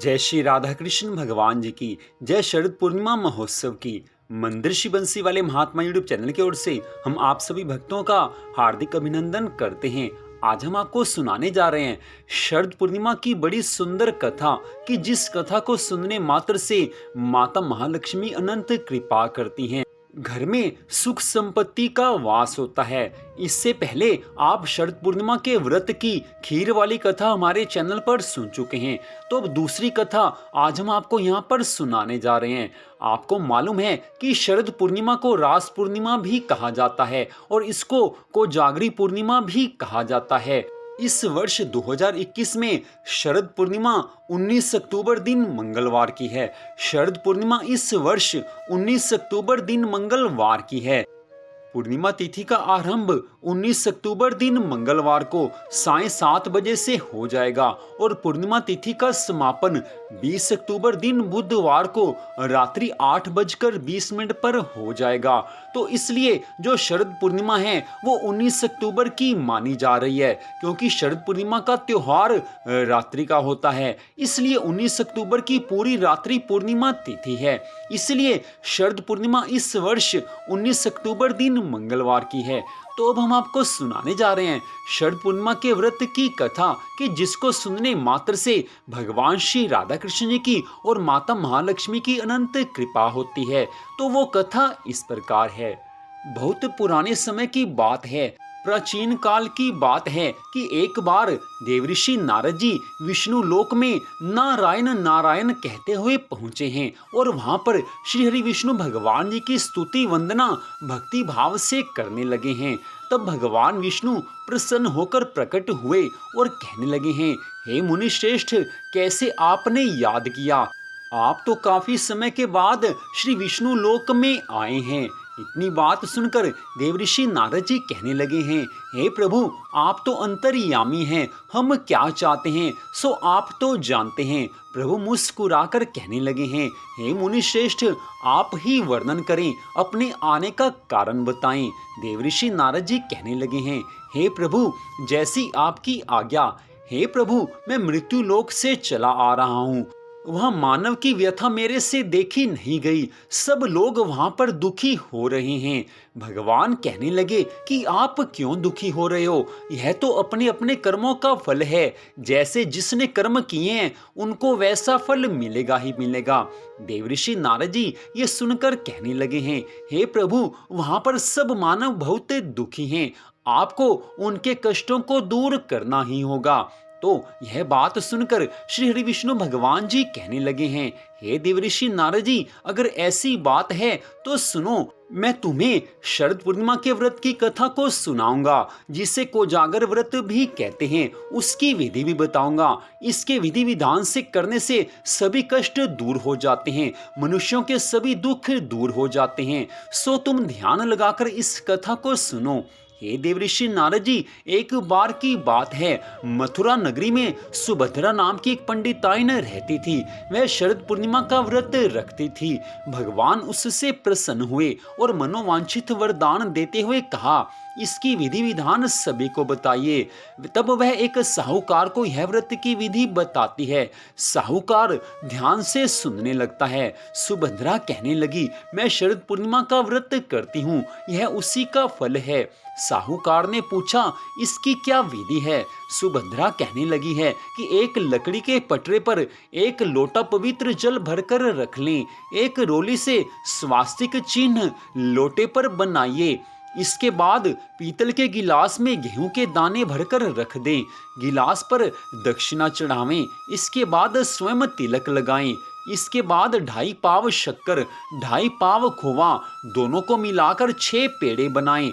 जय श्री राधा कृष्ण भगवान जी की जय। शरद पूर्णिमा महोत्सव की मंदिर श्री बंसी वाले महात्मा यूट्यूब चैनल की ओर से हम आप सभी भक्तों का हार्दिक अभिनंदन करते हैं। आज हम आपको सुनाने जा रहे हैं शरद पूर्णिमा की बड़ी सुंदर कथा कि जिस कथा को सुनने मात्र से माता महालक्ष्मी अनंत कृपा करती हैं, घर में सुख संपत्ति का वास होता है। इससे पहले आप शरद पूर्णिमा के व्रत की खीर वाली कथा हमारे चैनल पर सुन चुके हैं, तो अब दूसरी कथा आज हम आपको यहाँ पर सुनाने जा रहे हैं। आपको मालूम है कि शरद पूर्णिमा को रास पूर्णिमा भी कहा जाता है और इसको कोजागरी पूर्णिमा भी कहा जाता है। इस वर्ष 2021 में शरद पूर्णिमा 19 अक्टूबर दिन मंगलवार की है। शरद पूर्णिमा इस वर्ष 19 अक्टूबर दिन मंगलवार की है। पूर्णिमा तिथि का आरंभ 19 अक्टूबर दिन मंगलवार को साय 7 बजे से हो जाएगा और पूर्णिमा तिथि का समापन 20 अक्टूबर दिन बुधवार को रात्रि 8:20 पर हो जाएगा। तो इसलिए जो शरद पूर्णिमा है वो 19 अक्टूबर की मानी जा रही है, क्योंकि शरद पूर्णिमा का त्योहार रात्रि का होता है। इसलिए 19 अक्टूबर की पूरी रात्रि पूर्णिमा तिथि है। इसलिए शरद पूर्णिमा इस वर्ष 19 अक्टूबर दिन मंगलवार की है। तो अब हम आपको सुनाने जा रहे हैं शरद पूर्णिमा के व्रत की कथा कि जिसको सुनने मात्र से भगवान श्री राधा कृष्ण जी की और माता महालक्ष्मी की अनंत कृपा होती है। तो वो कथा इस प्रकार है। बहुत पुराने समय की बात है, प्राचीन काल की बात है कि एक बार देवऋषि नारद जी विष्णु लोक में नारायण नारायण कहते हुए पहुंचे हैं और वहां पर श्री हरि विष्णु भगवान जी की स्तुति वंदना भक्ति भाव से करने लगे हैं। तब भगवान विष्णु प्रसन्न होकर प्रकट हुए और कहने लगे हैं, हे मुनि श्रेष्ठ, कैसे आपने याद किया? आप तो काफी समय के बाद श्री विष्णु लोक में आए हैं। इतनी बात सुनकर देवऋषि नारद जी कहने लगे हैं, हे प्रभु, आप तो अंतर्यामी हैं, हम क्या चाहते हैं सो आप तो जानते हैं। प्रभु मुस्कुराकर कहने लगे हैं, हे मुनि श्रेष्ठ, आप ही वर्णन करें, अपने आने का कारण बताएं। देवऋषि नारद जी कहने लगे हैं, हे प्रभु, जैसी आपकी आज्ञा। हे प्रभु, मैं मृत्यु लोक से चला आ रहा हूँ। वहां मानव की व्यथा मेरे से देखी नहीं गई, सब लोग वहां पर दुखी हो रहे हैं। भगवान कहने लगे कि आप क्यों दुखी हो रहे हो? यह तो अपने अपने कर्मों का फल है। जैसे जिसने कर्म किए हैं उनको वैसा फल मिलेगा ही मिलेगा। देवऋषि नारद जी ये सुनकर कहने लगे हैं, हे प्रभु, वहां पर सब मानव बहुत दुखी हैं, आपको उनके कष्टों को दूर करना ही होगा। तो यह बात सुनकर श्री हरि विष्णु भगवान जी कहने लगे हैं, हे देवऋषि नारद जी, अगर ऐसी बात है तो सुनो, मैं तुम्हें शरद पूर्णिमा के व्रत की कथा को सुनाऊंगा, जिसे कोजागर व्रत भी कहते हैं। उसकी विधि भी बताऊंगा। इसके विधि विधान से करने से सभी कष्ट दूर हो जाते हैं, मनुष्यों के सभी दुख दूर हो जाते हैं। सो तुम ध्यान लगाकर इस कथा को सुनो। हे देवऋषि नारद जी, एक बार की बात है, मथुरा नगरी में सुभद्रा नाम की एक पंडिताइन रहती थी। वह शरद पूर्णिमा का व्रत रखती थी। भगवान उससे प्रसन्न हुए और मनोवांछित वरदान देते हुए कहा, इसकी विधि विधान सभी को बताइए। तब वह एक साहूकार को यह व्रत की विधि बताती है। साहूकार ध्यान से सुनने लगता है। सुभद्रा कहने लगी, मैं शरद पूर्णिमा का व्रत करती हूँ, यह उसी का फल है। साहूकार ने पूछा, इसकी क्या विधि है? सुभद्रा कहने लगी है कि एक लकड़ी के पटरे पर एक लोटा पवित्र जल भरकर रख लें, एक रोली से स्वास्तिक चिन्ह लोटे पर बनाइए। इसके बाद पीतल के गिलास में गेहूं के दाने भरकर रख दें, गिलास पर दक्षिणा चढ़ावें। इसके बाद स्वयं तिलक लगाएं। इसके बाद 2.5 पाव शक्कर 2.5 पाव खोवा दोनों को मिलाकर 6 पेड़े बनाएं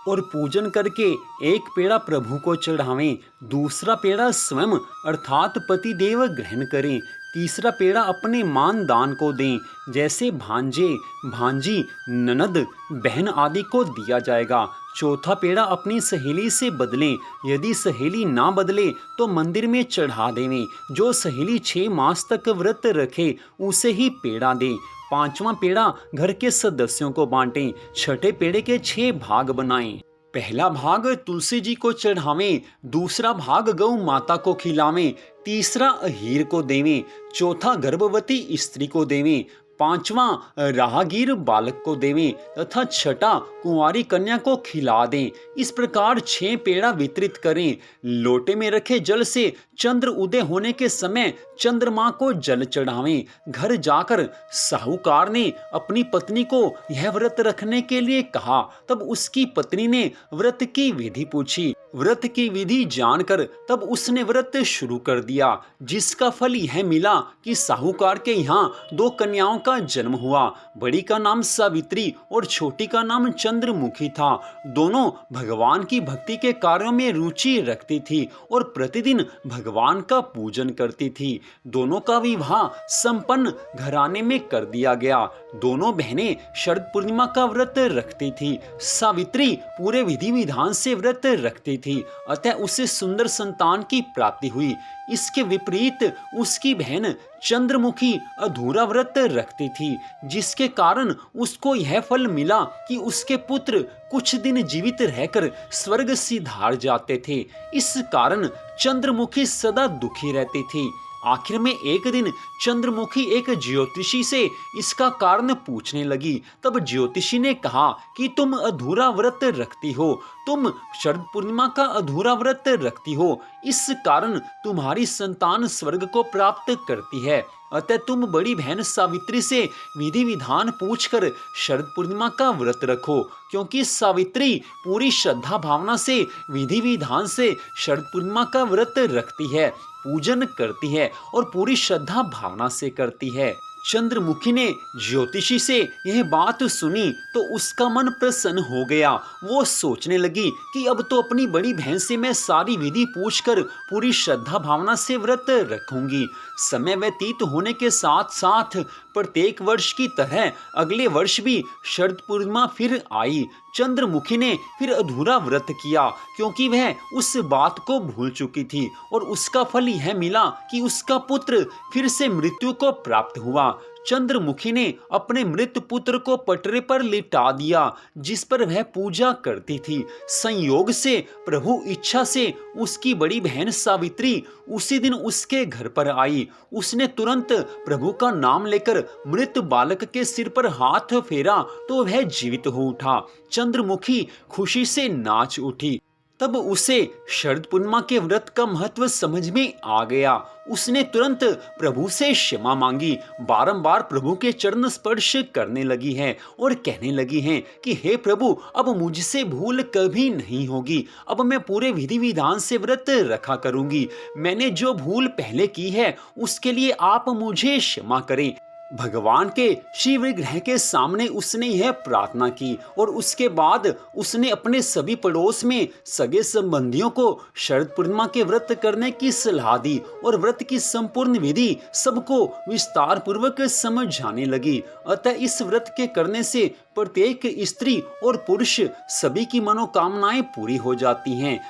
और पूजन करके एक पेड़ा प्रभु को चढ़ावें, दूसरा पेड़ा स्वयं अर्थात पति देव ग्रहण करें, तीसरा पेड़ा अपने मान दान को दें, जैसे भांजे भांजी ननद बहन आदि को दिया जाएगा। चौथा पेड़ा अपनी सहेली से बदलें, यदि सहेली ना बदले तो मंदिर में चढ़ा देवें। जो सहेली 6 मास तक व्रत रखे उसे ही पेड़ा दें। 5वां पेड़ा घर के सदस्यों को बांटें। 6ठे पेड़े के 6 भाग बनाएं। पहला भाग तुलसी जी को चढ़ावें, दूसरा भाग गौ माता को खिलावें, तीसरा अहीर को देवें, चौथा गर्भवती स्त्री को देवें, पांचवां राहगीर बालक को देवें तथा छठा कुंवारी कन्या को खिला दें। इस प्रकार 6 पेड़ा वितरित करें। लोटे में रखे जल से चंद्र उदय होने के समय चंद्रमा को जल चढ़ावें। घर जाकर साहूकार ने अपनी पत्नी को यह व्रत रखने के लिए कहा। तब उसकी पत्नी ने व्रत की विधि पूछी। व्रत की विधि जानकर तब उसने व्रत शुरू कर दिया, जिसका फल यह मिला कि साहूकार के यहाँ 2 कन्याओं का जन्म हुआ। बड़ी का नाम सावित्री और छोटी का नाम चंद्रमुखी था। दोनों भगवान की भक्ति के कार्यों में रुचि रखती थी और प्रतिदिन भगवान का पूजन करती थी। दोनों का विवाह संपन्न घराने में कर दिया गया। दोनों बहनें शरद पूर्णिमा का व्रत रखती थी। सावित्री पूरे विधि विधान से व्रत रखती थी, अतः उसे सुंदर संतान की प्राप्ति हुई। इसके विपरीत उसकी बहन चंद्रमुखी अधूरा व्रत रखती थी, जिसके कारण उसको यह फल मिला कि उसके पुत्र कुछ दिन जीवित रहकर स्वर्ग सिधार जाते थे। इस कारण चंद्रमुखी सदा दुखी रहती थी। आखिर में एक दिन चंद्रमुखी एक ज्योतिषी से इसका कारण पूछने लगी। तब ज्योतिषी ने कहा कि तुम अधूरा व्रत रखती हो, तुम शरद पूर्णिमा का अधूरा व्रत रखती हो, इस कारण तुम्हारी संतान स्वर्ग को प्राप्त करती है। अतः तुम बड़ी बहन सावित्री से विधि विधान पूछकर शरद पूर्णिमा का व्रत रखो, क्योंकि सावित्री पूरी श्रद्धा भावना से विधि विधान से शरद पूर्णिमा का व्रत रखती है, पूजन करती है और पूरी श्रद्धा भावना से करती है। चंद्रमुखी ने ज्योतिषी से यह बात सुनी तो उसका मन प्रसन्न हो गया। वो सोचने लगी कि अब तो अपनी बड़ी बहन से मैं सारी विधि पूछकर पूरी श्रद्धा भावना से व्रत रखूंगी। समय व्यतीत होने के साथ साथ प्रत्येक वर्ष की तरह अगले वर्ष भी शरद पूर्णिमा फिर आई। चंद्रमुखी ने फिर अधूरा व्रत किया, क्योंकि वह उस बात को भूल चुकी थी और उसका फल यह मिला कि उसका पुत्र फिर से मृत्यु को प्राप्त हुआ। चंद्रमुखी ने अपने मृत पुत्र को पटरे पर लिटा दिया, जिस पर वह पूजा करती थी। संयोग से प्रभु इच्छा से उसकी बड़ी बहन सावित्री उसी दिन उसके घर पर आई। उसने तुरंत प्रभु का नाम लेकर मृत बालक के सिर पर हाथ फेरा तो वह जीवित हो उठा। चंद्रमुखी खुशी से नाच उठी। तब उसे शरद पूर्णिमा के व्रत का महत्व समझ में आ गया। उसने तुरंत प्रभु से क्षमा मांगी, बारंबार प्रभु के चरण स्पर्श करने लगी है और कहने लगी है कि हे प्रभु, अब मुझसे भूल कभी नहीं होगी। अब मैं पूरे विधि विधान से व्रत रखा करूंगी। मैंने जो भूल पहले की है उसके लिए आप मुझे क्षमा करें। भगवान के शिव विग्रह के सामने उसने यह प्रार्थना की और उसके बाद उसने अपने सभी पड़ोस में सगे संबंधियों को शरद पूर्णिमा के व्रत करने की सलाह दी और व्रत की संपूर्ण विधि सबको विस्तार पूर्वक समझाने लगी। अतः इस व्रत के करने से प्रत्येक स्त्री और पुरुष सभी की मनोकामनाएं पूरी हो जाती हैं।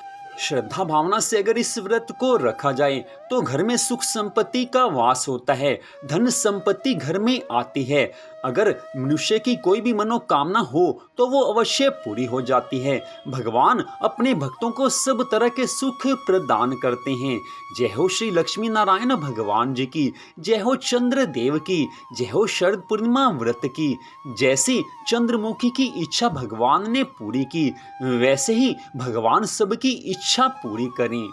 श्रद्धा भावना से अगर इस व्रत को रखा जाए तो घर में सुख संपत्ति का वास होता है, धन संपत्ति घर में आती है। अगर मनुष्य की कोई भी मनोकामना हो तो वो अवश्य पूरी हो जाती है। भगवान अपने भक्तों को सब तरह के सुख प्रदान करते हैं। जय हो श्री लक्ष्मी नारायण भगवान जी की, जय हो चंद्र देव की, जय हो शरद पूर्णिमा व्रत की। जैसी चंद्रमुखी की इच्छा भगवान ने पूरी की, वैसे ही भगवान सबकी इच्छा पूरी करें।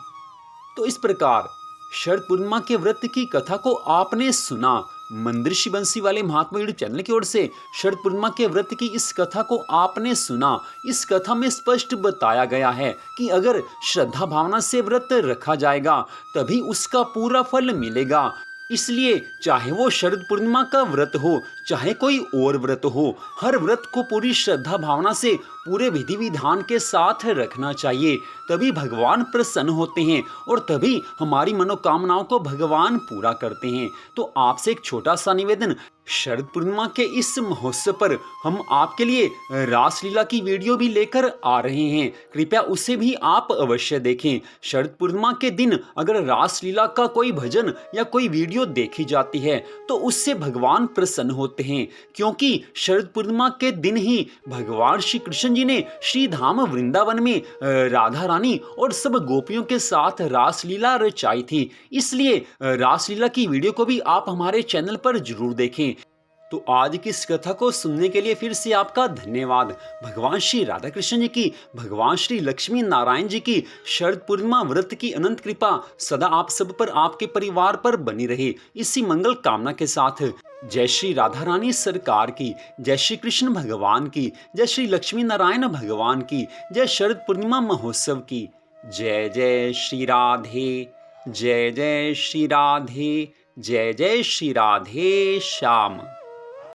तो इस प्रकार शरद पूर्णिमा के व्रत की कथा को आपने सुना। मंदिर बंसी वाले महात्मा यूट्यूब चैनल की ओर से शरद पूर्णिमा के व्रत की इस कथा को आपने सुना। इस कथा में स्पष्ट बताया गया है कि अगर श्रद्धा भावना से व्रत रखा जाएगा तभी उसका पूरा फल मिलेगा। इसलिए चाहे वो शरद पूर्णिमा का व्रत हो, चाहे कोई और व्रत हो, हर व्रत को पूरी श्रद्धा भावना से पूरे विधि विधान के साथ रखना चाहिए। तभी भगवान प्रसन्न होते हैं और तभी हमारी मनोकामनाओं को भगवान पूरा करते हैं। तो आपसे एक छोटा सा निवेदन, शरद पूर्णिमा के इस महोत्सव पर हम आपके लिए रासलीला की वीडियो भी लेकर आ रहे हैं, कृपया उसे भी आप अवश्य देखें। शरद पूर्णिमा के दिन अगर रासलीला का कोई भजन या कोई वीडियो देखी जाती है तो उससे भगवान प्रसन्न होते हैं, क्योंकि शरद पूर्णिमा के दिन ही भगवान श्री कृष्ण जी ने श्री धाम वृंदावन में राधा रानी और सब गोपियों के साथ रासलीला रचाई थी। इसलिए रासलीला की वीडियो को भी आप हमारे चैनल पर जरूर देखें। तो आज की इस कथा को सुनने के लिए फिर से आपका धन्यवाद। भगवान श्री राधा कृष्ण जी की, भगवान श्री लक्ष्मी नारायण जी की शरद पूर्णिमा व्रत की अनंत कृपा सदा आप सब पर, आपके परिवार पर बनी रहे, इसी मंगल कामना के साथ जय श्री राधा रानी सरकार की, जय श्री कृष्ण भगवान की, जय श्री लक्ष्मी नारायण भगवान की, जय शरद पूर्णिमा महोत्सव की। जय जय श्री राधे, जय जय श्री राधे, जय जय श्री राधे श्याम।